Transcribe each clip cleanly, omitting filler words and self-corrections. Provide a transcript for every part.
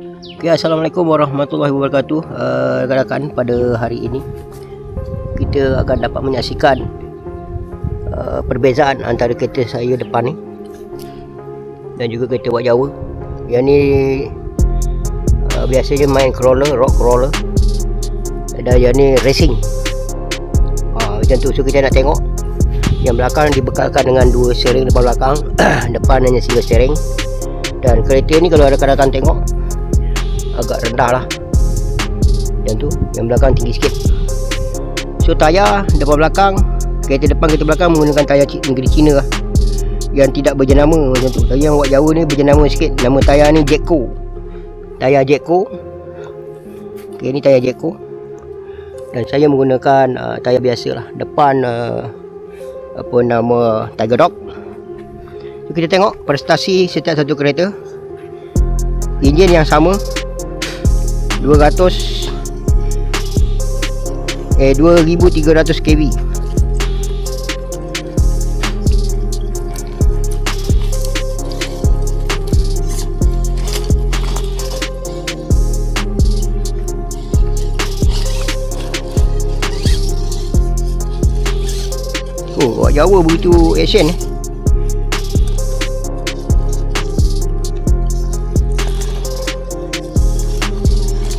Okay, Assalamualaikum warahmatullahi wabarakatuh. Rakan-rakan, pada hari ini kita akan dapat menyaksikan perbezaan antara kereta saya depan ni dan juga kereta Wak Jawa. Yang ni biasanya main crawler, rock crawler, dan yang ni racing. Macam tu. So kita nak tengok yang belakang dibekalkan dengan dua steering depan belakang. Depan hanya single steering. Dan kereta ni kalau rakan-rakan tengok agak rendah lah, yang tu, yang belakang tinggi sikit. So tayar depan belakang, kereta depan kereta belakang menggunakan tayar negeri Cina lah, yang tidak berjenama macam tu. Tapi yang Wak Jawa ni berjenama sikit. Nama tayar ni Jekko, tayar Jekko. Okay, ni tayar Jekko. Dan saya menggunakan tayar biasa lah. Depan apa nama, Tiger Dog. So kita tengok prestasi setiap satu kereta. Enjin yang sama, 2300 kV. Oh, Wak Jawa begitu action ni.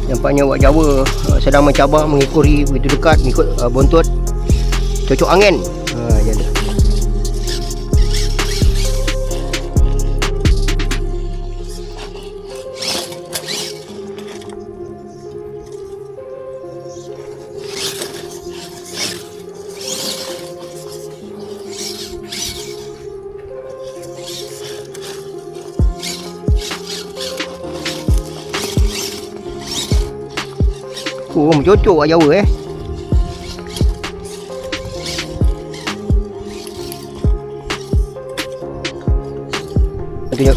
Nampaknya Wak Jawa sedang mencabar mengikuri begitu dekat, mengikut bontot cocok angin. Macam tu. Cocok Wak Jawa Tunjuk.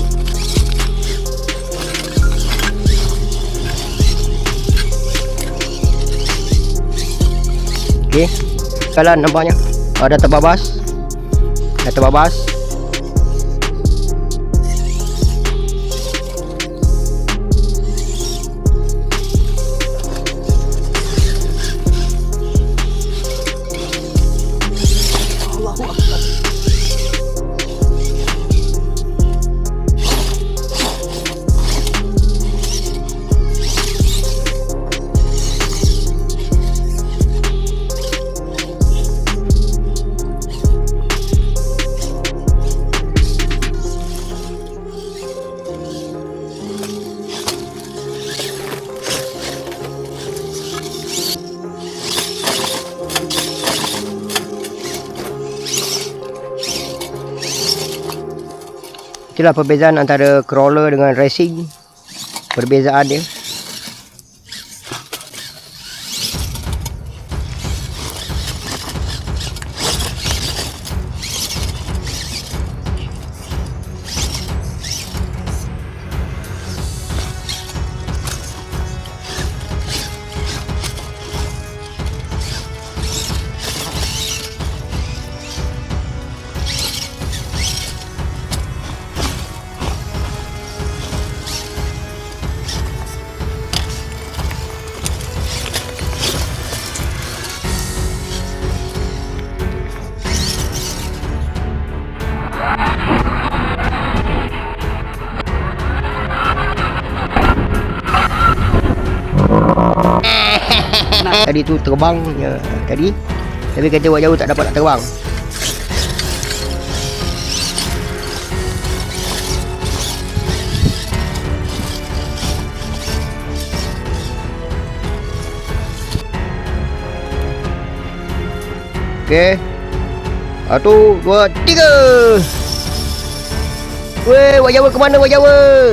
Okey, jalan nampaknya dah terbabas. Itulah perbezaan antara crawler dengan racing. Perbezaan dia. Tadi tu terbang ya, tadi. Tapi kereta Wak Jawa tak dapat nak terbang. Okey. 1, 2, 3. Weh, Wak Jawa ke mana Wak Jawa?